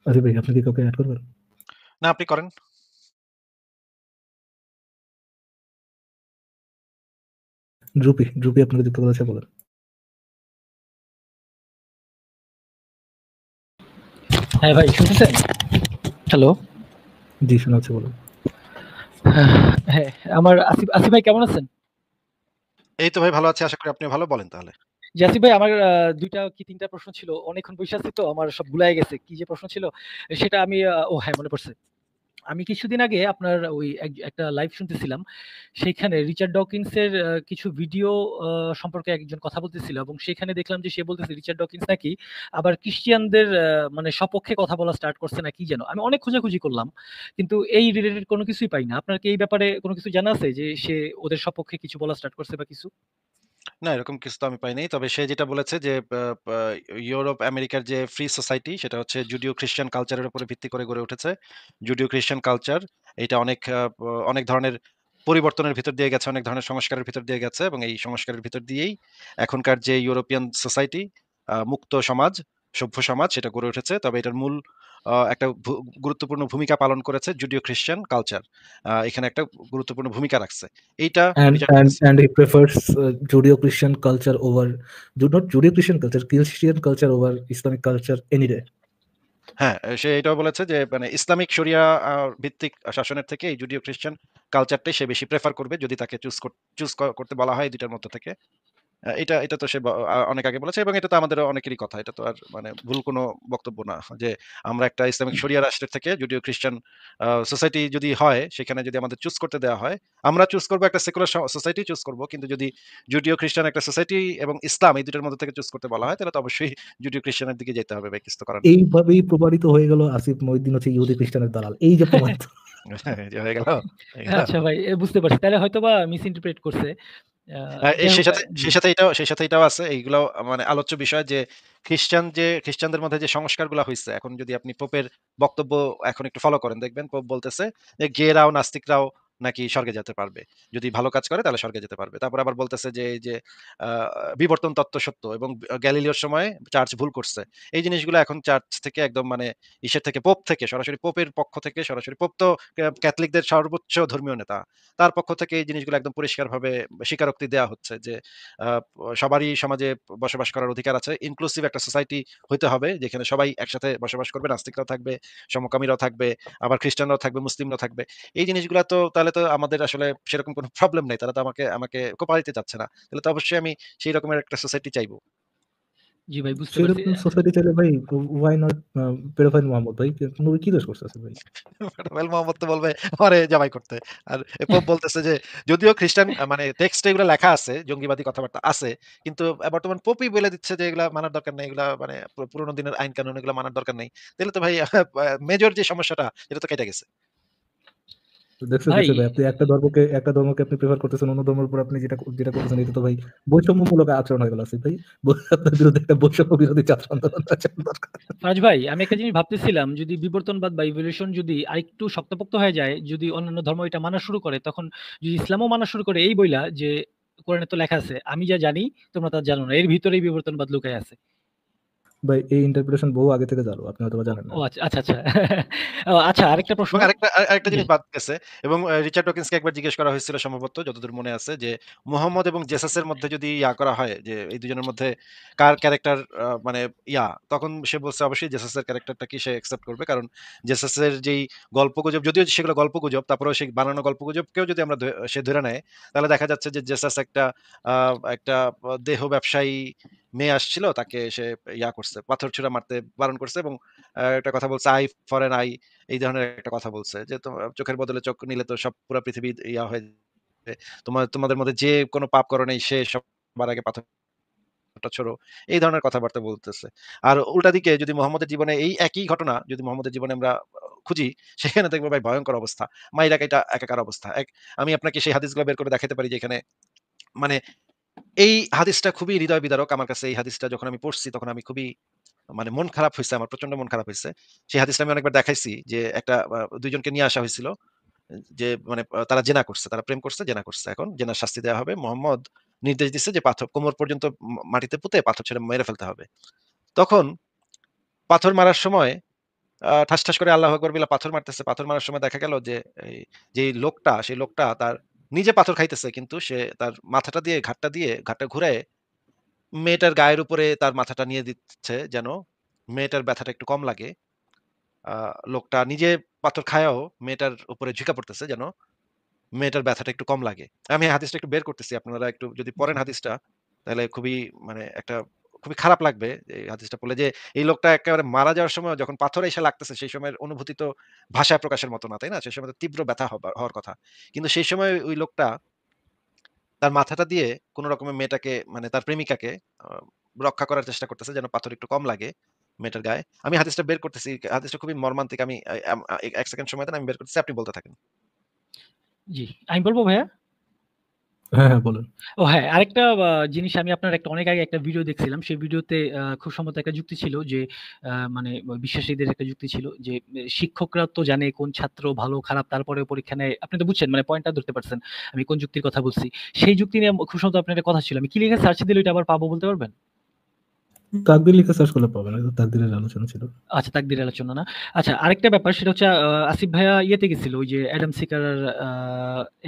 আরে ভাই আপনি কি কাউকে এড করবেন? না, আপনি করেন। ড্রুপি আপনাকে যুক্ত করেছে বলেন। হ্যাঁ ভাই, শুনতেছেন? হ্যালো। জি, শোনা যাচ্ছে, বলুন। হ্যাঁ, আমার আসিফ আসিফ ভাই কেমন আছেন? এই তো ভাই ভালো আছি। আশা করি আপনিও ভালো। বলেন তাহলে। জি, আসিফ ভাই আমার ২ টা কি ৩ টা প্রশ্ন ছিল। অনেকক্ষণ বইসা আছি তো আমার সব গুলায় গেছে। কি যে প্রশ্ন ছিল সেটা আমি হ্যাঁ, মনে পড়ছে। আমি কিছুদিন আগে আপনার ওই একটা লাইভ শুনতেছিলাম। সেইখানে রিচার্ড ডকিন্স এর কিছু ভিডিও আ সম্পর্কে একজন কথা বলতেছিল এবং সেখানে দেখলাম যে সে বলতেছে রিচার্ড ডকিন্স নাকি আবার খ্রিস্টিয়ানদের মানে সপক্ষে কথা বলা স্টার্ট করছে না কি যেন। আমি অনেক খোঁজাখুঁজি করলাম। কিন্তু এই রিলেটেড কোনো কিছুই পাই না। আপনার কি এই ব্যাপারে কোনো কিছু জানা আছে যে সে ওদের সপক্ষে কিছু বলা স্টার্ট করছে বা কিছু? না, এরকম কিছু তো আমি পাই নাই। তবে সে যেটা বলেছে যে আ আ ইউরোপ, আমেরিকার যে ফ্রি সোসাইটি সেটা হচ্ছে জুডিও খ্রিস্টান কালচারের উপরে ভিত্তি করে গড়ে উঠেছে। জুডিও খ্রিস্টান কালচার এটা অনেক ধরনের পরিবর্তনের ভিতর দিয়ে গেছে, অনেক ধরনের সংস্কারের ভিতর দিয়ে গেছে এবং এই সংস্কারের ভিতর দিয়েই এখনকার যে ইউরোপিয়ান সোসাইটি মুক্ত সমাজ, সভ্য সমাজ সেটা গড়ে উঠেছে। তবে এটার মূল একটা গুরুত্বপূর্ণ ভূমিকা পালন করেছে জুডিও খ্রিস্টান কালচার। এখানে একটা গুরুত্বপূর্ণ ভূমিকা রাখছে। এইটা And Richard and Dawkins and he prefers Judeo-Christian culture over, not Judeo-Christian culture, Christian culture over Islamic culture any day. হ্যাঁ, সে এটাও বলেছে যে মানে ইসলামিক শরিয়া ভিত্তিক শাসনের থেকে এই জুডিও খ্রিস্টান কালচারটাই সে বেশি প্রেফার করবে যদি তাকে চুজ করতে বলা হয় এই দুইটার মধ্য থেকে। এটা তো সে অনেক আগে বলেছে এবং এটা তো আমাদের অনেকেরই কথা। এটা তো আর মানে ভুল কোনো বক্তব্য না যে আমরা একটা ইসলামিক শরিয়া রাষ্ট্রের থেকে জুডিও খ্রিস্টান সোসাইটি যদি হয় সেখানে যদি আমাদের চুজ করতে দেওয়া হয়, আমরা চুজ করব একটা সেকুলার সোসাইটি চুজ করব। কিন্তু যদি জুডিও খ্রিস্টান একটা সোসাইটি এবং ইসলাম এই দুটোর মধ্যে থেকে চুজ করতে বলা হয় তাহলে তো অবশ্যই জুডিও খ্রিস্টানের দিকে যেতে হবে ভাই, কিছু তো করার নেই। এইভাবেই প্রমাণিত হয়ে গেল আসিফ মহিউদ্দিন হচ্ছে ইহুদি খ্রিস্টানের দালাল। এই যে প্রমাণিত। যে হয়ে গেল। হয়ে গেল। আচ্ছা ভাই, বুঝতে পারছি। তাহলে হয়তোবা মিস ইন্টারপ্রেট করছে। আ এই যাই হোক জি। সেই সাথে এটাও আছে। এইগুলাও মানে আলোচ্য বিষয় যে খ্রিস্টানদের মধ্যে যে সংস্কারগুলা হইছে, এখন যদি আপনি পোপের বক্তব্য এখন একটু ফলো করেন দেখবেন পোপ বলতেছে যে গেরাও নাস্তিকরাও নাকি স্বর্গে যেতে পারবে। যদি ভালো কাজ করে তাহলে স্বর্গে যেতে পারবে। তারপর আবার বলতেছে যে এই যে আ বিবর্তন তত্ত্ব সত্য এবং গ্যালিলিওর সময় চার্চ ভুল করছে। এই জিনিসগুলো এখন চার্চ থেকে একদম মানে ইসের থেকে পোপ থেকে সরাসরি পোপের পক্ষ থেকে সরাসরি পোপ তো ক্যাথলিকদের সর্বোচ্চ ধর্মীয় নেতা। তার পক্ষ থেকে এই জিনিসগুলো একদম পরিষ্কারভাবে স্বীকারোক্তি দেয়া হচ্ছে যে আ সবারই সমাজে বসবাস করার অধিকার আছে। ইনক্লুসিভ একটা সোসাইটি হইতে হবে যেখানে সবাই একসাথে বসবাস করবে। নাস্তিকরাও থাকবে, সমকামীরাও থাকবে, আবার খ্রিস্টানরাও থাকবে, মুসলিমরাও থাকবে। এই জিনিসগুলা তো তাহলে তো আমাদের আসলে সেরকম কোনো প্রবলেম নাই। তারা তো আমাকে কোপা দিতে চাচ্ছে না। তাহলে তো অবশ্যই আমি সেই রকমের একটা সোসাইটি চাইবো। জি ভাই, বুঝতে পারছি। সেরকম সোসাইটি চাইলে ভাই, ওয়াই নট পেডোফাইল মোহাম্মদ ভাই? নবী কি দোষ করছে আসিফ ভাই? নোবেল মোহাম্মদ তো বলবে আমারে জামাই করতে। আর পোপ বলতেছে যে যদিও খ্রিস্টান মানে টেক্সটে এগুলা লেখা আছে, জঙ্গিবাদী কথাবার্তা আছে। কিন্তু বর্তমান পোপই বলে দিচ্ছে যে এগুলা মানার দরকার নাই। এগুলা মানে পুরোনো দিনের আইন কানুন এগুলা মানার দরকার নেই। তাহলে তো ভাই মেজর যে সমস্যাটা এটা তো কেটে গেছে। তো দেখছেন ভাই, দেখছেন ভাই, আপনি একটা ধর্মকে আপনি প্রেফার করতেছেন, অন্য ধর্মের উপর আপনি যেটা করতেছেন, এটা তো ভাই বৈষম্যমূলক আচরণ হয়ে গেল আসিফ ভাই। আপনার বিরুদ্ধে একটা বৈষম্য বিরোধী ছাত্র আন্দোলন আচরণ দরকার। ফারাজ ভাই, আমি একটা জিনিস ভাবতেছিলাম যদি বিবর্তনবাদ বা ইভলিউশন যদি আরেকটু শক্তপোক্ত হয়ে যায়, যদি অন্যান্য ধর্ম এটা মানা শুরু করে, তখন যদি ইসলামও মানা শুরু করে এই বইলা যে কোরআনে তো লেখা আছে আমি যা জানি তোমরা তা জানো না, এর ভিতরেই বিবর্তনবাদ লুকায় আছে। ভাই এই ইন্টারপ্রিটেশন বহু আগে থেকে জানো, আপনি হয়তো বা ও জানেন না। ও আচ্ছা, আচ্ছা, আচ্ছা। আচ্ছা, আরেকটা প্রশ্ন। এবং আরেকটা জি। জিনিস বাদ গেছে এবং রিচার্ড ডকিন্সকে একবার জিজ্ঞেস করা হয়েছিল সম্ভবত যতদূর মনে আছে যে মুহাম্মদ এবং জেসাসের মধ্যে যদি করা হয় যে এই দুজনের মধ্যে কার ক্যারেক্টার মানে তখন সে বলছে অবশ্যই জেসাসের ক্যারেক্টারটা কি সে অ্যাকসেপ্ট করবে কারণ জেসাসের যেই গল্পগুজব যদিও সেগুলো গল্পগুজব তারপরেও সেই বানানো গল্পগুজবকেও যদি আমরা সে ধরে নেয় তাহলে দেখা যাচ্ছে যে জেসাস একটা দেহ ব্যবসায়ী মেয়ে আসছিল তাকে সে করছে পাথর ছুঁড়া মারতে বারণ করছে এবং একটা কথা বলছে আই ফর এন আই এই ধরনের একটা কথা বলছে যে চোখের বদলে চোখ নিলে তো সব পুরা পৃথিবী হয়ে যাবে। তোমাদের মধ্যে যে কোনো পাপ করে নাই সে সবার আগে পাথরটা ছোড়ো। এই ধরনের কথাবার্তা বলতেছে। আর উল্টা দিকে যদি মোহাম্মদের জীবনে এই একই ঘটনা যদি মোহাম্মদের জীবনে আমরা খুঁজি সেখানে দেখবো ভাই ভয়ংকর অবস্থা। মাইরা কাইটা একাকার অবস্থা। আমি আপনাকে সেই হাদিসগুলো বের করে দেখাতে পারি যে এখানে মানে এই হাদিসটা খুবই হৃদয় বিদারক। আমার কাছে এই হাদিসটা যখন আমি পড়ছি তখন আমি খুবই মানে মন খারাপ হইছে আমার প্রচন্ড মন খারাপ হইছে। সেই হাদিসটা আমি অনেকবার দেখাইছি যে একটা ২ জনকে নিয়ে আসা হয়েছিল। যে মানে তারা জেনা করছে, তারা প্রেম করছে, জেনা করছে। এখন জেনার শাস্তি দেয়া হবে। মোহাম্মদ নির্দেশ দিচ্ছে যে পাথর কোমর পর্যন্ত মাটিতে পুঁতে পাথর ছেড়ে মেরে ফেলতে হবে। তখন পাথর মারার সময় ঠাস, ঠাস করে আল্লাহু আকবার বলে পাথর মারতেছে। পাথর মারার সময় দেখা গেল যে এই যেই লোকটা, সেই লোকটা তার নিজে পাথর খাইতেছে কিন্তু সে তার মাথাটা দিয়ে ঘাড়টা ঘুরায়ে মেয়েটার গায়ের উপরে তার মাথাটা নিয়ে দিচ্ছে যেন মেয়েটার ব্যথাটা একটু কম লাগে। আ লোকটা নিজে পাথর খায়াও মেয়েটার উপরে ঝুঁকা পড়তেছে যেন মেয়েটার ব্যথাটা একটু কম লাগে। আমি হাদিসটা একটু বের করতেছি। আপনারা একটু যদি জি, পড়েন হাদিসটা, তাহলে খুবই মানে একটা খুবই খারাপ লাগবে এই হাদিসটা পড়লে যে, এই লোকটা একেবারে মারা যাওয়ার সময় যখন পাথর এসে লাগতেছে, সেই সময়ের অনুভূতি তো ভাষায় প্রকাশের মতো না, তাই না? সেই সময় তো তীব্র ব্যথা হওয়ার কথা। কিন্তু সেই সময় ওই লোকটা তার মাথাটা দিয়ে কোন রকমে মেয়েটাকে মানে তার প্রেমিকাকে আ রক্ষা করার চেষ্টা করতেছে যেন পাথর একটু কম লাগে মেয়েটার গায়ে। আমি হাদিসটা বের করতেছি। হাদিসটা খুবই মর্মান্তিক। আমি ১ সেকেন্ড সময় দেন, আমি বের করতেছি। আপনি বলতে থাকেন। জি। আমি বলব ভাইয়া? হ্যাঁ, হ্যাঁ বলেন। ও হ্যাঁ, আরেকটা জিনিস আমি আপনার অনেক আগে একটা ভিডিও দেখছিলাম। সেই ভিডিওতে খুব সম্ভবত একটা যুক্তি ছিল যে মানে বিশ্বাসীদের একটা যুক্তি ছিল যে শিক্ষকরা তো জানে কোন ছাত্র ভালো খারাপ তারপরেও পরীক্ষা নেয়। আপনি তো বুঝছেন মানে পয়েন্টটা ধরতে পারছেন। আমি কোন যুক্তির কথা বলছি। সেই যুক্তি নিয়ে খুব সম্ভবত আপনার একটা কথা ছিল। আমি কি লিখে সার্চ দিলে ওইটা আবার পাবো বলতে পারবেন? তাকদীর লিখে সার্চ করলে পাবেন। এটা তাকদীরের আলোচনা ছিল। আচ্ছা, তাকদীরের আলোচনা না। আচ্ছা, আরেকটা ব্যাপার সেটা হচ্ছে আসিফ ভাইয়া ইয়েতে গেছিল ওই যে অ্যাডাম সিকার আ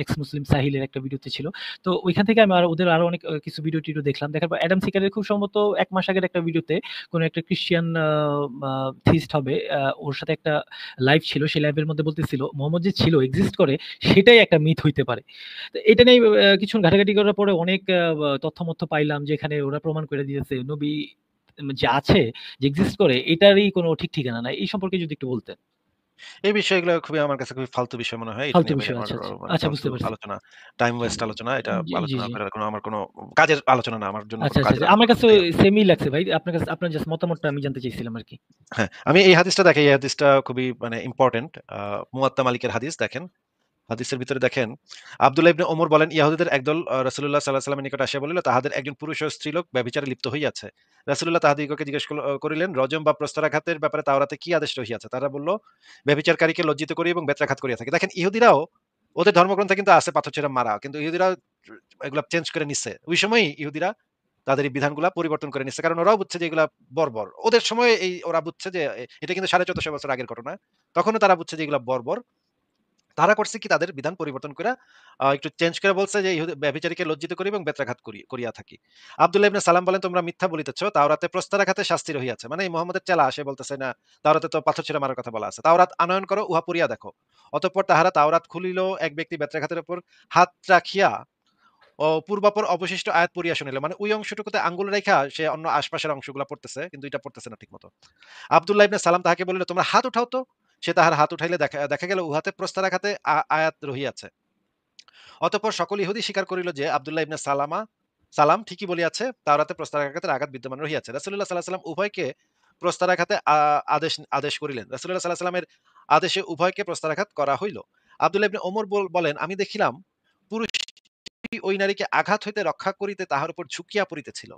এক্স মুসলিম সাহিলের একটা ভিডিওতে ছিল। তো ওইখান থেকে আমি ওদের আরো অনেক কিছু ভিডিও-টিডিও দেখলাম। দেখার পর অ্যাডাম সিকারের খুব সম্ভবত ১ মাস আগের একটা ভিডিওতে কোন একটা খ্রিস্টিয়ান আ থিস্ট হবে। ওর সাথে একটা লাইভ ছিল। সেই লাইভের মধ্যে বলতেছিল মোহাম্মদ যে ছিল এক্সিস্ট করে সেটাই একটা মিথ হইতে পারে। তো এটা নিয়ে কিছুক্ষণ ঘাটাঘাটি করার পরে অনেক তথ্য-মথ্য পাইলাম যে এখানে ওরা প্রমাণ করে দিয়েছে নবী যে আছে, যে এক্সিস্ট করে এটারই কোনো ঠিক ঠিকানা নাই। এই সম্পর্কে যদি একটু বলতেন। এই বিষয়গুলো খুবই আমার কাছে খুবই ফালতু বিষয় মনে হয়। এটা ফালতু নিয়ে আমি বিষয়। আমার আচ্ছা, আচ্ছা। মানে আচ্ছা, ফালতু বুঝতে পারছি। আলোচনা, টাইম ওয়েস্ট আলোচনা। এটা জি, জি, আলোচনা জি। করার আমার কোনো কাজের আলোচনা না। আমার জন্য আচ্ছা, কোনো আচ্ছা, কাজের আচ্ছা। আমার আলোচনা না। কাছেও যাই হোক। সেমই লাগছে ভাই। আপনার কাছে আপনার জাস্ট মতামতটা আমি জানতে চাইছিলাম আরকি। হ্যাঁ, আমি এই হাদিসটা দেখি। এই হাদিসটা খুবই মানে ইম্পোর্টেন্ট। মুয়াত্তা মালিকের হাদিস দেখেন। হাদিসের ভিতরে দেখেন, আব্দুল্লাহ ইবনে ওমর বলেন, ইহুদীদের একদল রাসূলুল্লাহ সাল্লাল্লাহু আলাইহি ওয়াসাল্লামের নিকট আসিয়া বলিল, তাহাদের একজন পুরুষ ও স্ত্রীলোক ব্যভিচারে লিপ্ত হইয়াছে। রাসূলুল্লাহ তাহাদিগকে জিজ্ঞেস করিলেন, রজম বা প্রস্তরাঘাতের ব্যাপারে তাওরাতে কি আদেশ রহিয়াছে? তারা বলল, ব্যভিচারকারীকে লজ্জিত করি এবং বেত্রাঘাত করিয়া থাকে। দেখেন ইহুদীরাও ওদের ধর্মগ্রন্থে কিন্তু আছে পাথর ছেঁড়া মারা। কিন্তু ইহুদীরা এগুলা চেঞ্জ করে নিচ্ছে। ওই সময়ই ইহুদীরা তাদের এই বিধানগুলা পরিবর্তন করে নিচ্ছে। কারণ ওরাও বুঝছে যে এগুলা বর্বর। ওদের সময় ওরা বুঝছে যে এটা কিন্তু ১৪৫০ বছর আগের ঘটনা। তখনও তারা বুঝছে যে এগুলা বর্বর। তারা করছে কি তাদের বিধান পরিবর্তন কইরা একটু চেঞ্জ করে বলছে যে ব্যভিচারীকে লজ্জিত করি এবং বেত্রাঘাত করিয়া থাকি। আব্দুল্লাহ ইবনে সালাম বলেন, তোমরা মিথ্যা বলিতেছ। তাওরাতে প্রস্তরাঘাতে শাস্তি রহিয়াছে। মানে এই মুহাম্মদের চেলা সে বলতেছে না, তাওরাতে তো পাথর ছিঁড়া মারার কথা বলা আছে। তাওরাত আনয়ন করো, উহা পড়িয়া দেখো। অতঃপর তাহারা তাওরাত খুলিল, এক ব্যক্তি বেত্রাঘাতের উপর হাত রাখিয়া পূর্বাপর অবশিষ্ট আয়াত পড়িয়া শুনিল। মানে ওই অংশটুকুতে আঙ্গুল রাইখা সে অন্য আশপাশের অংশগুলা পড়তেছে, কিন্তু এটা পড়তেছে না ঠিকমতো। আব্দুল্লাহ ইবনে সালাম তাহাকে বলিল, তোমরা হাত উঠাও তো। সে তাহার হাত উঠাইলে দেখা গেল উহাতে প্রস্তরাঘাতে আয়াত রহিয়াছে। অতঃপর সকল ইহুদী স্বীকার করিল যে আব্দুল্লাহ ইবনে সালাম ঠিকই বলিয়াছে, তাওরাতে প্রস্তরাঘাতের আঘাত বিদ্যমান রহিয়াছে। রাসূলুল্লাহ সাল্লাল্লাহু আলাইহি ওয়াসাল্লাম উভয়কে প্রস্তরাঘাতে আদেশ করিলেন। রাসূলুল্লাহ সাল্লাল্লাহু আলাইহি ওয়াসাল্লামের আদেশে উভয়কে প্রস্তরাঘাত করা হইল। আব্দুল্লাহ ইবনে ওমর বলেন, আমি দেখিলাম পুরুষটি ওই নারীকে আঘাত হইতে রক্ষা করিতে তাহার উপর ঝুঁকিয়া পড়িতেছিল।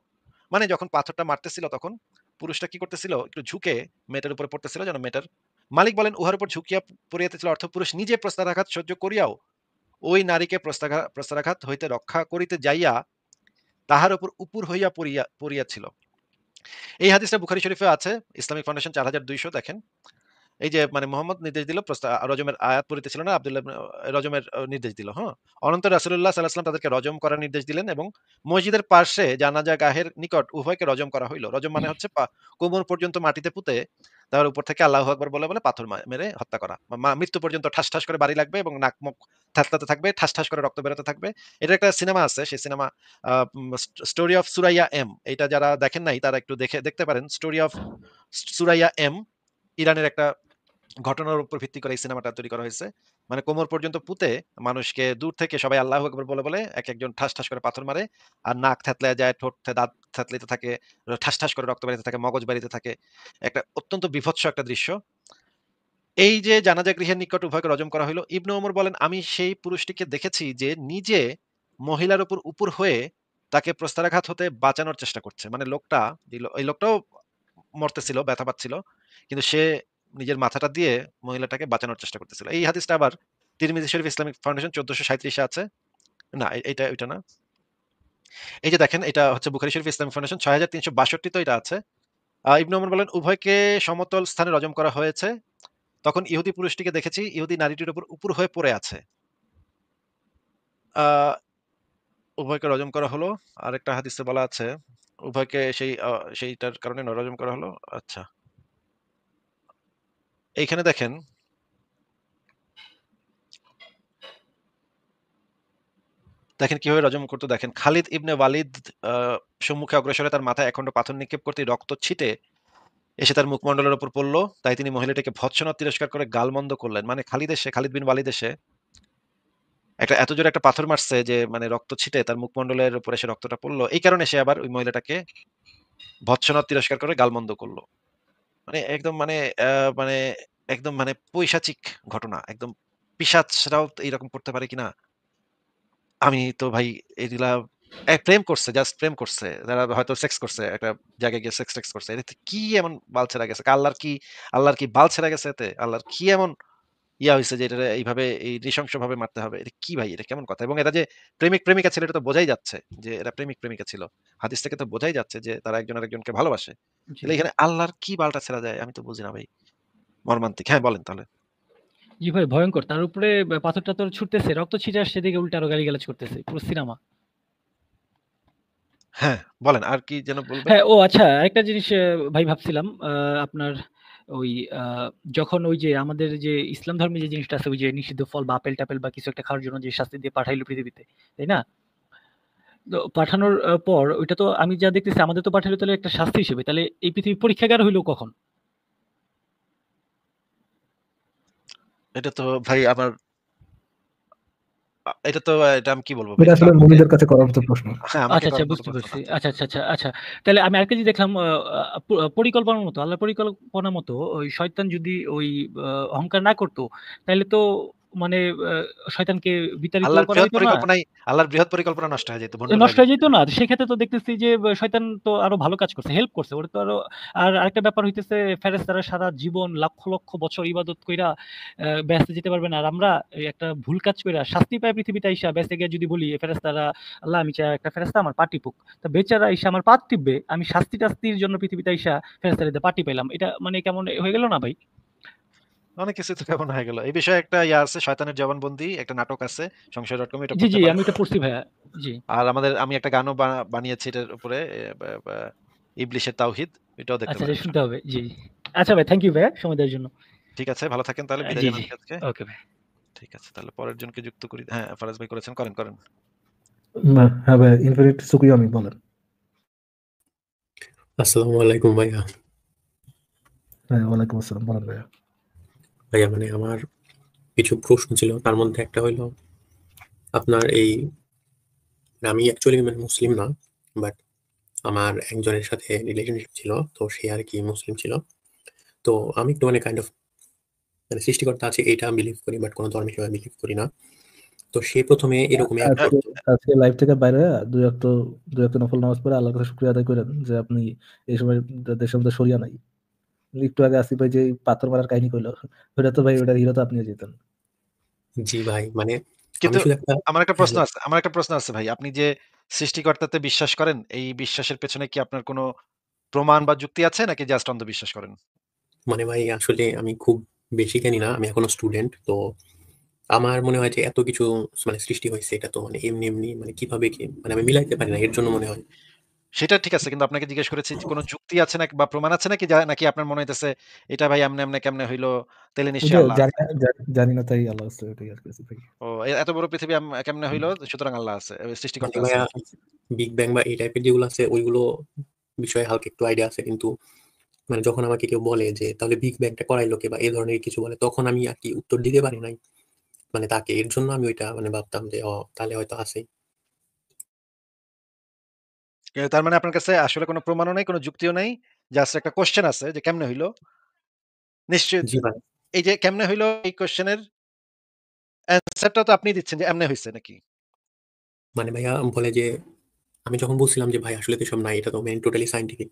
মানে যখন পাথরটা মারতেছিল তখন পুরুষটা কি করতেছিল? একটু ঝুঁকে মেয়েটার উপরে পড়তেছিল যেন মেয়েটার মালিক বলেন, উহার উপর ঝুঁকিয়া পড়িয়াছিল অর্থ পুরুষ নিজে প্রস্তরাঘাত সহ্য করিয়াও ওই নারীকে প্রস্তরাঘাত হইতে রক্ষা করিতে যাইয়া তাহার উপর উপুর হইয়া পড়িয়াছিল। এই হাদিসটা বুখারী শরীফে আছে। ইসলামিক ফাউন্ডেশন ৪২০০ দেখেন। এই যে মানে মোহাম্মদ নির্দেশ দিল রজমের আয়াত পড়িতেছিল না, আব্দুল্লাহ রজমের নির্দেশ দিল। হ্যাঁ? অনন্তর রাসূলুল্লাহ সাল্লাল্লাহু আলাইহি ওয়াসাল্লাম তাদেরকে রজম করার নির্দেশ দিলেন এবং মসজিদের পার্শ্বে জানাজা গাহের নিকট উভয়কে রজম করা হইল। রজম মানে হচ্ছে কোমর পর্যন্ত মাটিতে পুঁতে তার উপর থেকে আল্লাহু আকবার বলে পাথর মেরে হত্যা করা। মৃত্যু পর্যন্ত ঠাস, ঠাস করে বাড়ি লাগবে এবং নাক মুখ থ্যাতলাতে থাকবে, ঠাস, ঠাস করে রক্ত বেরোতে থাকবে। এটার একটা সিনেমা আছে। সেই cinema a story of Soraya M. এটা যারা দেখেন নাই তারা একটু দেখতে পারেন। Story of Soraya M. ইরানের একটা ঘটনার উপর ভিত্তি করে এই সিনেমাটা তৈরি করা হয়েছে। মানে কোমর পর্যন্ত পুঁতে মানুষকে দূর থেকে সবাই আল্লাহু আকবার বলে একেকজন ঠাস, ঠাস করে পাথর মারে। আর নাক থ্যাতলায় যায়, দাঁত থ্যাতলাইতে থাকে, ঠাস, ঠাস করে রক্ত বেরোতে থাকে, মগজ বেরিতে থাকে। একটা অত্যন্ত বীভৎস একটা দৃশ্য। এই যে জানাজা গৃহের নিকট উভয়কে রজম করা হইল। ইবনে ওমর বলেন, আমি সেই পুরুষটিকে দেখেছি যে নিজে মহিলার উপর হয়ে তাকে প্রস্তরাঘাত হতে বাঁচানোর চেষ্টা করছে। মানে লোকটা এই লোকটাও মরতেছিল, ব্যথা পাচ্ছিল। কিন্তু সে নিজের মাথাটা দিয়ে মহিলাটাকে বাঁচানোর চেষ্টা করতেছিল। এই হাদিসটা আবার তিরমিজি শরীফ ইসলামিক ফাউন্ডেশন ১৪৩৭ এ আছে। না, এইটা ওইটা না। এই যে দেখেন এটা হচ্ছে বুখারী শরীফ ইসলামিক ফাউন্ডেশন ৬৩৬২ তো এটা আছে। ইবনে ওমর বলেন, উভয়কে সমতল স্থানে রজম করা হয়েছে। তখন ইহুদি পুরুষটিকে দেখেছি, ইহুদি নারীটির উপর উপুড় হয়ে পড়ে আছে। আ উভয়কে রজম করা হলো। আরেকটা হাদিসে বলা আছে, উভয়কে সেইটার কারণে রজম করা হলো। আচ্ছা। এইখানে দেখেন কিভাবে রজম করতো দেখেন। খালিদ ইবনে ওয়ালিদ আ সম্মুখে অগ্রসর হয়ে তার মাথায় একখণ্ড পাথর নিক্ষেপ করতেই রক্ত ছিটে এসে তার মুখমণ্ডলের উপর পড়ল। তাই তিনি মহিলাটিকে ভৎসনা তিরস্কার করে গালমন্দ করলেন। মানে খালিদ বিন ওয়ালিদ এসে এত জোরে একটা পাথর মারছে যে মানে রক্ত ছিটে তার মুখমণ্ডলের উপরে এসে রক্তটা পড়ল। এই কারণে সে আবার ওই মহিলাটাকে ভৎসনা তিরস্কার করে গালমন্দ করল। মানে একদম মানে মানে একদম মানে পৈশাচিক ঘটনা। একদম পিশাচরাও এইরকম করতে পারে কিনা? আমি তো ভাই এগুলা প্রেম করছে, জাস্ট প্রেম করছে। যারা হয়তো সেক্স করছে, একটা জায়গায় গিয়ে সেক্স-টেক্স করছে। এতে কি এমন বাল ছেড়া গেছে? আল্লাহর কি বাল ছেড়া গেছে এতে? আল্লাহর কি এমন ইয়া হইছে যে এটারে এইভাবে এই নৃশংসভাবে মারতে হবে? এটা কি ভাই? এটা কেমন কথা? এবং এরা যে প্রেমিক-প্রেমিকা ছিল এটা তো বোঝাই যাচ্ছে যে এরা প্রেমিক-প্রেমিকা ছিল। হাদিস থেকে তো বোঝাই যাচ্ছে যে তারা একজন আরেকজনকে ভালোবাসে। জি। তাহলে এখানে আল্লাহর কি বালটা ছেড়া যায়? আমি তো বুঝি না ভাই। মর্মান্তিক। হ্যাঁ, বলেন তাহলে। জি ভাই ভয়ংকর। তার উপরে পাথর-টাথর ছুটতেছে, রক্ত ছিটে আসছে এদিকে উল্টা আরো গালিগালাজ করতেছে। পুরো সিনেমা। হ্যাঁ, বলেন। আর কি যেন বলবেন? হ্যাঁ, ও আচ্ছা আরেকটা জিনিস ভাই ভাবছিলাম আপনার ওই আ যখন ওই যে আমাদের যে ইসলাম ধর্মে যে জিনিসটা আছে ওই যে নিষিদ্ধ ফল বা আপেল-টাপেল বা কিছু একটা খাওয়ার জন্য যে শাস্তি দিয়ে পাঠাইলো পৃথিবীতে, তাই না? তো পাঠানোর পর ওইটা তো আমি যা দেখতেছি আমাদের তো পাঠাইলো তাহলে একটা শাস্তি হিসেবে। তাহলে এই পৃথিবী পরীক্ষাগার হইলো কখন? এটা তো ভাই আমার এটা আমি কি বলবো ভাই? এটা এটা তো আসলে আমাকে মুমিনদের কাছে করার মতো প্রশ্ন। আমাকে আচ্ছা, আচ্ছা করার মতো বুঝতে প্রশ্ন পারছি। না। আচ্ছা। তাহলে আমি আরেকটা জিনিস দেখলাম পরিকল্পনার মতো, আল্লাহর পরিকল্পনার মতো ওই শয়তান যদি ওই অহংকার না করত, তাইলে তো মানে আ শয়তানকে বিতাড়িত আল্লাহর করা বৃহৎ হইতো না। পরিকল্পনায় আল্লাহর বৃহৎ পরিকল্পনা নষ্ট হয়ে যেত, ভণ্ডুল হয়ে নষ্ট যেত। হয়ে যেত না। সেক্ষেত্রে তো দেখতেছি যে শয়তান তো আরো ভালো কাজ করছে, হেল্প করছে। ওরা তো আরো আর আরেকটা ব্যাপার হইতেছে ফেরেশতারা সারা জীবন লক্ষ, লক্ষ বছর ইবাদত কইরা বেহেশতে যেতে পারবে না। আর আমরা এই একটা ভুল কাজ কইরা শাস্তি পায় পৃথিবীতে আইসা বেহেশতে গিয়ে যদি বলি ফেরেশতারা, "আল্লাহ আমি চাই একটা ফেরেশতা আমার পা টিপুক।" তো বেচারা আইসা আমার পা টিপবে। আমি শাস্তি-টাস্তির জন্য পৃথিবীতে আইসা ফেরেশতাদের পা টিপাইলাম। এটা মানে কেমন হয়ে গেল না ভাই? অনেক কিছু তো কেমন হয়ে গেল। এই বিষয়ে একটা আছে, শয়তানের জবানবন্দি একটা নাটক আছে সংশয়.com, এটা জি, পড়তে জি পারেন। আমি এটা পড়ছি ভাইয়া। জি। আর আমি একটা গানও বানিয়েছি এটার উপরে, এ বা বা ইবলিশের তাওহীদ, এটাও দেখতে আচ্ছা, পারেন। শুনতে হবে। জি। আচ্ছা ভাই থ্যাংক ইউ ভাইয়া সময় দেওয়ার জন্য। ঠিক আছে, ভালো থাকেন তাহলে। বিদায় জি। জানাচ্ছি আজকে। ওকে ভাই। ঠিক আছে, তাহলে পরের জনকে যুক্ত করি। হ্যাঁ, ফারাজ ভাই করেছেন। করেন। হ্যাঁ ভাই, ইনফিনিট সুকুই আমি বলেন। আসসালামু আলাইকুম ভাইয়া। হ্যাঁ, ওয়ালাইকুম আসসালাম। বলেন ভাইয়া। ভাইয়া মানে আমার কিছু প্রশ্ন ছিল, তার মধ্যে একটা হইলো আপনার এই আমি অ্যাকচুয়ালি মানে মুসলিম না, বাট আমার একজনের সাথে রিলেশনশিপ ছিল, তো সে আর কি মুসলিম ছিল। তো আমি একটু মানে কাইন্ড অফ মানে সৃষ্টিকর্তা আছে এটা বিলিভ করি, বাট কোনো ধর্মে সেভাবে বিলিভ করি না। তো সে প্রথমে এরকমই অ্যাক্ট আজকে করতো। আজকে লাইভ থেকে বাইরে হয়ে দুই ওয়াক্ত নফল নামাজ পড়ে আল্লাহর কাছে শুকরিয়া আদায় করেন যে আপনি এই সময় দেশের মধ্যে শরিয়া নাই। একটু আগে আসিফ ভাই যে পাথর মারার কাহিনী কইলো, ওটা তো ভাই ওটার হিরো তো আপনিও যেতেন। জি ভাই, মানে আমি কিন্তু শুধু একটা হ্যাঁ, আমার একটা প্রশ্ন আছে ভাই। আপনি যে সৃষ্টিকর্তাতে বিশ্বাস করেন, এই বিশ্বাসের পেছনে কি আপনার কোনো প্রমাণ বা যুক্তি আছে নাকি জাস্ট অন্ধবিশ্বাস করেন? মানে ভাই আসলে আমি খুব বেশি জ্ঞানী না, আমি এখনো স্টুডেন্ট। তো আমার মনে হয় যে এত কিছু মানে সৃষ্টি হয়েছে, এটা তো মানে এমনি মানে কিভাবে কি মানে আমি মিলাইতে পারি না, এর জন্য মনে হয়। সেটা ঠিক আছে। কিন্তু আপনাকে জিজ্ঞেস করেছি যে কোনো যুক্তি আছে নাকি বা প্রমাণ আছে নাকি, নাকি আপনার মনে হইতেছে এটা ভাই এমনে কেমনে হইলো? তাইলে ওই নিশ্চয়ই যে আল্লাহ আছে। জানি না তাই আল্লাহ আছে, ওটাই আর কি আছে ভাই। ও এত বড় পৃথিবী কেমনে হইলো? সুতরাং আল্লাহ আছে। মানে সৃষ্টিকর্তা আছে। ভাইয়া বিগ ব্যাং বা এই টাইপের যেগুলো আছে ওইগুলো বিষয়ে হালকা একটু আইডিয়া আছে, কিন্তু মানে যখন আমাকে কেউ বলে যে তাহলে বিগ ব্যাংটা করাইলো কে বা এই ধরনের কিছু বলে, তখন আমি আর কি উত্তর দিতে পারি নাই মানে তাকে। এর জন্য আমি ওইটা মানে ভাবতাম যে তাহলে হয়তো আছে। তার মানে আপনার কাছে আসলে কোনো প্রমাণও নাই, কোনো যুক্তিও নাই। জাস্ট একটা কোয়েশ্চেন আছে যে কেমনে হইলো? নিশ্চয়ই জি ভাই, এই যে কেমনে হইলো এই কোয়েশ্চেনের অ্যান্সারটা তো আপনিই দিচ্ছেন যে এমনে হইছে নাকি? মানে ভাইয়া বলে যে আমি যখন বলছিলাম যে ভাই আসলে তো সব নাই, এটা তো মেন টোটালি সাইন্টিফিক,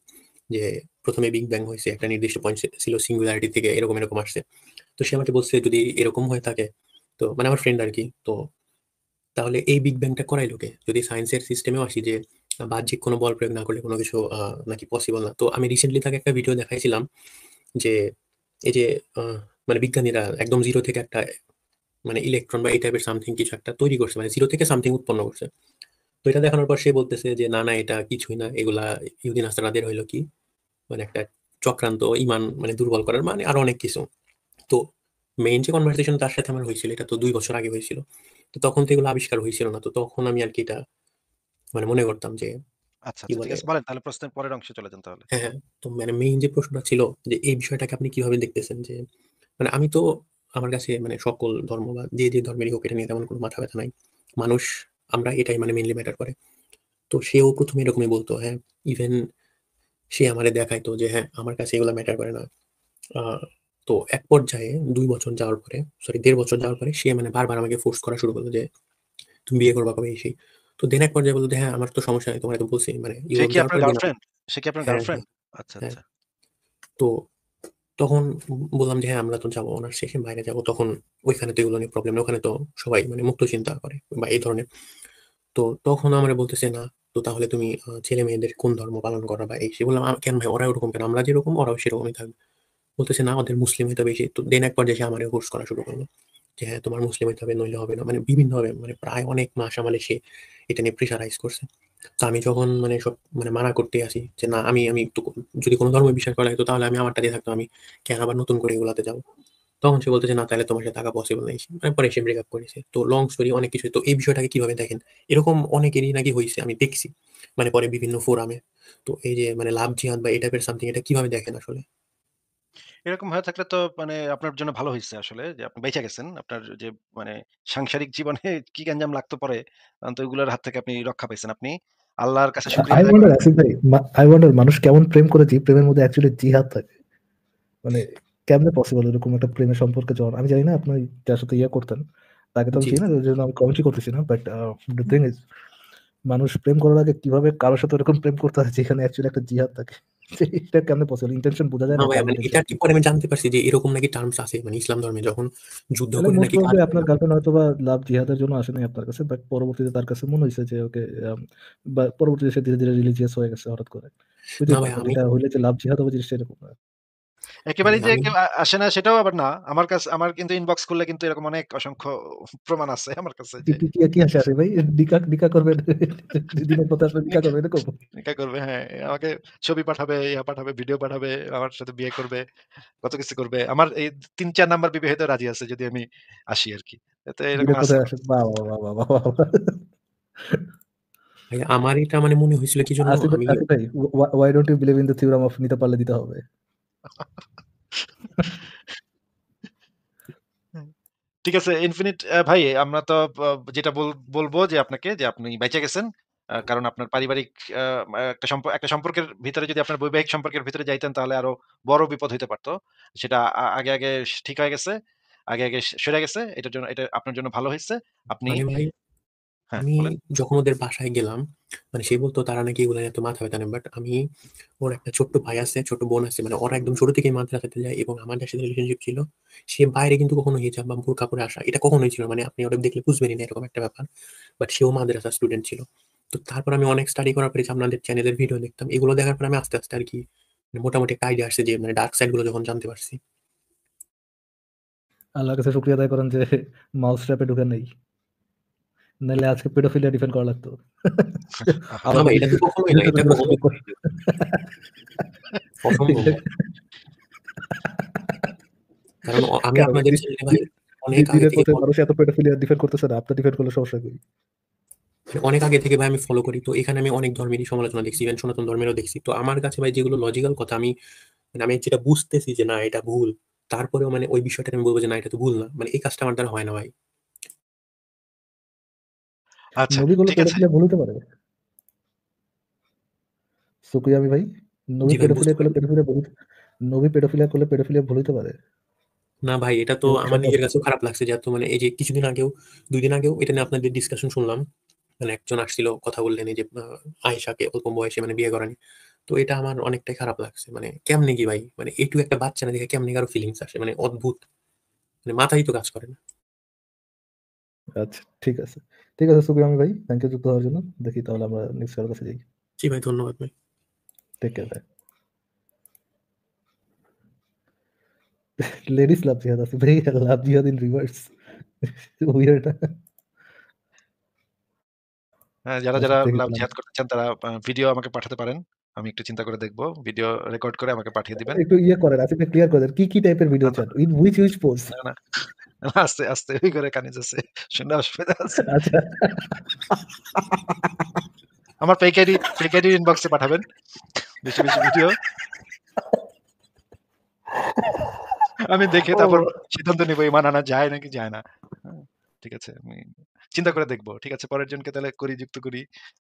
যে প্রথমে বিগ ব্যাং হয়েছে, একটা নির্দিষ্ট পয়েন্ট ছিল, সিঙ্গুলারিটি থেকে এরকম আসছে। তো সে আমাকে বলছে যদি এরকম হয়ে থাকে, তো মানে আমার ফ্রেন্ড আর কি, তো তাহলে এই বিগ ব্যাংটা করাইলো কে? যদি সায়েন্সের সিস্টেমেও আসি যে বাহ্যিক কোনো বল প্রয়োগ না করলে কোনো কিছু নাকি পসিবল না। তো আমি রিসেন্টলি তাকে একটা ভিডিও দেখাইছিলাম যে এই যে মানে বিজ্ঞানীরা একদম 0 থেকে একটা মানে ইলেকট্রন বা এই টাইপের সামথিং কিছু একটা তৈরি করছে, মানে 0 থেকে সামথিং উৎপন্ন করছে। তো এটা দেখানোর পর সে বলতেছে যে না, এটা কিছুই না, এগুলা ইহুদি নাসারাদের হইলো কি মানে একটা চক্রান্ত, ইমান মানে দুর্বল করার, মানে আরো অনেক কিছু। তো মেইন যে কনভারসেশন তার সাথে আমার হয়েছিল এটা তো 2 বছর আগে হয়েছিল। তো তখন তো এগুলো আবিষ্কার হয়েছিল না। তো তখন আমি আরকি এটা মানে মনে করতাম যে আচ্ছা, কি আচ্ছা, ঠিক বলে আছে, বলেন তাহলে প্রশ্নের পরের অংশে চলে যান তাহলে। হ্যাঁ, তো মানে মেইন যে প্রশ্নটা ছিল যে এই বিষয়টাকে আপনি কিভাবে দেখতেছেন? যে মানে আমি তো আমার কাছে মানে সকল ধর্ম বা যে ধর্মেরই হোক এটা নিয়ে তেমন কোনো মাথা ব্যথা নাই। মানুষ আমরা এটাই মানে মেইনলি ম্যাটার করে। তো সেও ১ম এ এরকমই বলত, হ্যাঁ, ইভেন সে আমারে দেখাইতো যে হ্যাঁ, আমার কাছে এগুলা ম্যাটার করে না। আ তো এক পর্যায়ে ২ বছর যাওয়ার পরে, সরি ১.৫ বছর যাওয়ার পরে সে মানে বারবার আমাকে ফোর্স করা শুরু করলো যে, "তুমি বিয়ে করবা কবে?" এই সেই। তো দেন এক পর্যায়ে বলল যে, "হ্যাঁ, আমার তো সমস্যা নাই। তোমারে তো বলছি।" মানে সে ইউরোপ কি যাওয়ার আপনার পরে দেন গার্লফ্রেন্ড? সে কি আপনার হ্যাঁ, গার্লফ্রেন্ড? আচ্ছা, হ্যাঁ। আচ্ছা। তো তখন বললাম যে, "হ্যাঁ, আমরা তো যাবো অনার্স শেষে বাইরে যাবো। তখন ওইখানে তো এগুলো নিয়ে প্রবলেম নেই। ওখানে তো সবাই মানে মুক্ত চিন্তা করে বা এই ধরনের।" তো তখন আমারে বলতেছে, "না, তো তাহলে তুমি ছেলে-মেয়েদের কোন ধর্ম পালন করা?" বা এই সেই। বললাম, "কেন ভাই? ওরা ওরকম কেন? আমরা যেরকম ওরাও সেরকমই থাকবে।" বলতেছে, "না, ওদের মুসলিম হইতে হবে।" এই সেই। তো দেন এক পর্যায়ে সে আমারে ফোর্স করা শুরু করলো যে, "হ্যাঁ, তোমার মুসলিম হইতে হবে, নইলে হবে না।" মানে বিভিন্নভাবে মানে প্রায় অনেক মাস আমারে সে এটা নিয়ে প্রেশারাইজ করছে। তো আমি যখন মানে সব মানে মানা করতে আসি যে, "না, আমি তো যদি কোন ধর্মে বিশ্বাস করা লাগতো তাহলে আমি আমারটা দিয়ে থাকতাম। আমি কেন আবার নতুন করে এগুলাতে যাবো?" তখন সে বলতেছে, "না, তাইলে তোমার সাথে থাকা পসিবল না।" এই সেই। মানে পরে সে ব্রেকআপ করেছে। তো লং স্টোরি অনেক কিছু। তো এই বিষয়টাকে কিভাবে দেখেন? এরকম অনেকেরই নাকি হইছে, আমি দেখছি। মানে পরে বিভিন্ন ফোরামে। তো এই যে মানে লাভ জিহাদ বা এই টাইপের সামথিং এটা কিভাবে দেখেন আসলে? এরকম হয়ে থাকলে তো মানে আপনার জন্য ভালো হইছে আসলে যে আপনি বাইচা গেছেন। আপনার যে মানে সাংসারিক জীবনে কি গ্যাঞ্জাম লাগতো পরে, তো ওইগুলোর হাত থেকে আপনি রক্ষা পাইছেন। আপনি আল্লাহর কাছে শুকরিয়া আই আদায় ওয়ান্ডার করেন। আসিফ ভাই, আই ওয়ান্ডার মানুষ কেমন প্রেম করে যে প্রেমের মধ্যে অ্যাকচুয়ালি জিহাদ থাকে। মানে কেমনে পসিবল এরকম একটা প্রেমের সম্পর্কে যাওয়ার? আমি জানি না আপনি যার সাথে ইয়ে করতেন, তাকে তো আমি জি, চিনি না, ওই জন্য আমি কমেন্টই করতেছি না। বাট দ্য থিং ইজ, মানুষ প্রেম করার আগে কিভাবে কারো সাথে ওরকম প্রেম করতে হয় যেখানে অ্যাকচুয়ালি একটা জিহাদ থাকে? এটা কেমনে পসিবল? ইনটেনশন বোঝা যায় না না ভাই, কার মানে এটা ইনটেনশন কি কি? পরে আমি জানতে পারছি যে এরকম নাকি টার্মস আছে মানে ইসলাম ধর্মে যখন যুদ্ধ তাহলে করে মোস্ট নাকি কাজ প্রবাবলি হয় আপনার না। গার্লফ্রেন্ড হয়তোবা লাভ জিহাদের জন্য আসে নাই আপনার কাছে। বাট পরবর্তীতে তার কাছে মনে হইছে যে ওকে, আম বা পরবর্তীতে সে ধীরে, ধীরে রিলিজিয়াস হয়ে গেছে হঠাৎ করে। না হইতেই ভাই পারে। বাট আমি এটা হইলে যে লাভ জিহাদ হবে জিনিসটা এরকম না। একেবারেই যে আমি কেউ আসে না সেটাও আবার না। আমার কিন্তু ইনবক্স খুললে কিন্তু এরকম অনেক অসংখ্য প্রমাণ আছে আমার কাছে কি যে কি কি কি আসে আসে ভাই? নিকাহ করবেন, দিনের পথে আসলে নিকাহ নিকা করবেন এরকম? নিকা করবে, হ্যাঁ। আমাকে ছবি পাঠাবে, পাঠাবে, ভিডিও পাঠাবে, আমার সাথে বিয়ে করবে, কত কিছু করবে। আমার এই ৩-৪ নাম্বার বিবাহ হইতেও রাজি আছে যদি আমি আসি আরকি। তো এরকম দিনের আছে পথে আমার আসে। কাছে। বাহ! বাহ! বাহ! বাহ! বাহ! বাহ! ভাই আমার এটা মানে মনে হয়েছিল কি জন্য আসিফ আমি আসিফ ভাই, why don't you believe in the theorem of নিতে পারলে দিতে হবে? ঠিক আছে, ইনফিনিট ভাই, আমরা তো যেটা বলবো যে আপনাকে যে আপনি বেঁচে গেছেন। কারণ আপনার পারিবারিক আ একটা সম্পর্কের ভিতরে যদি আপনার বৈবাহিক সম্পর্কের ভিতরে যাইতেন তাহলে আরো বড় বিপদ হইতে পারত। সেটা আগে ঠিক হয়ে গেছে। আগে সরে গেছে। এটা আপনার জন্য ভালো হইছে। আপনি মানে ভাই হ্যাঁ, আমি বলেন। যখন ওদের বাসায় গেলাম, মানে সে বলতো তারা নাকি এগুলো নিয়ে এত মাথা ব্যথা নেই। বাট আমি ওর একটা ছোট্ট ভাই আছে, ছোট বোন আছে। মানে ওরা একদম ছোট থেকেই মাদ্রাসাতে যায় এবং আমার যার সাথে রিলেশনশিপ ছিল, সে বাইরে কিন্তু কখনো হিজাব বা বুরকা পরে আসা এটা কখনোই ছিল না। মানে আপনি ওরে দেখলে বুঝবেনই না এরকম একটা ব্যাপার। বাট সেও মাদ্রাসার স্টুডেন্ট ছিল। তো তারপর আমি অনেক স্টাডি করার পরে যে আপনাদের চ্যানেলের ভিডিও দেখতাম। এগুলো দেখার পরে আমি আস্তে, আস্তে আরকি মানে মোটামুটি একটা আইডিয়া আসছে যে মানে ডার্ক সাইড গুলো যখন জানতে পারছি। আল্লাহর কাছে শুকরিয়া আদায় করেন যে মাউস ট্র্যাপে ঢুকেন নাই। নাইলে আজকে পেডোফিলিয়া ডিফেন্ড করা লাগতো। আহা! না আবার ভাই এটা তো কখনোই না। রিলেটেড এটা করে কখনোই সুযোগ না। করে। অসম্ভব ভাই। কারণ আমি কেন ভাই? আপনাদের চ্যানেলে ভাই অনেক আগে দিনের থেকে পথে মানুষ এত পেডোফিলিয়া ডিফেন্ড করতেছে না। আপনি ডিফেন্ড করলে সমস্যা কই? মানে অনেক আগে থেকে ভাই আমি ফলো করি। তো এখানে আমি অনেক ধর্মেরই সমালোচনা দেখছি। ইভেন সনাতন ধর্মেরও দেখছি। তো আমার কাছে ভাই যেগুলো লজিক্যাল কথা আমি যেটা বুঝতেছি যে না এটা ভুল। তারপরেও মানে ওই বিষয়টাকে আমি বলব যে না এটা তো ভুল না। মানে এই কাজটা আমার দ্বারা হয় না ভাই। আচ্ছা, নবী করলে ঠিক আছে। পেডোফিলিয়া ভুল হতে পারে? সুকরিয়া আমি ভাই, নবী জি ভাই বুঝতে পেডোফিলিয়া করলে পারি। পেডোফিলিয়া ভুল, নবী পেডোফিলিয়া করলে পেডোফিলিয়া ভুল হইতে পারে? না ভাই এটা তো এরকম কি আমার সম্ভব? নিজের কাছেও খারাপ লাগছে যে এত মানে এই যে কিছুদিন আগেও ২ দিন আগেও এটা নিয়ে আপনাদের ডিসকাশন শুনলাম। মানে একজন আসছিল কথা বললেন এই যে আয়েশাকে অল্প বয়সে মানে বিয়ে করানি। তো এটা আমার অনেকটাই খারাপ লাগছে। মানে কেমনে কি ভাই? মানে এইটুকু একটা বাচ্চা না দেখে কেমনে কারো ফিলিংস আসে? মানে অদ্ভুত। মানে মাথায় তো কাজ করে না। আচ্ছা, ঠিক আছে। ঠিক আছে সুকরি আহমেদ ভাই। থ্যাংক ইউ যুক্ত হওয়ার জন্য। দেখি তাহলে আমরা নেক্সট কারোর কাছে যাই। জি ভাই, ধন্যবাদ ভাই। টেক কেয়ার ভাই। লেডিস লাভ জিহাদ আছে ভাই, লাভ জিহাদ ইন রিভার্স। উইয়ার্ড না? হ্যাঁ, যারা, আচ্ছা যারা দেখি লাভ তাহলে জিহাদ করতে চান তারা ভিডিও আমাকে পাঠাতে পারেন। আমি একটু চিন্তা করে দেখব। ভিডিও রেকর্ড করে আমাকে পাঠিয়ে দিবেন। একটু ইয়ে করেন, আসিফ ভাই ক্লিয়ার করে দেন। কি টাইপের ভিডিও না, না, চান? In which pose? না, না, আস্তে, আস্তে ওই করে কানিজ আছে। শুনলে অসুবিধা আছে। আচ্ছা। আমার ফেক আইডির ইনবক্সে পাঠাবেন। বেশি, বেশি ভিডিও। আমি দেখে ও তারপর সিদ্ধান্ত নিব ইমান আনা যায় নাকি যায় না। হ্যাঁ, ঠিক আছে। আমি চিন্তা করে দেখব। ঠিক আছে, পরের জনকে তাহলে যুক্ত করি।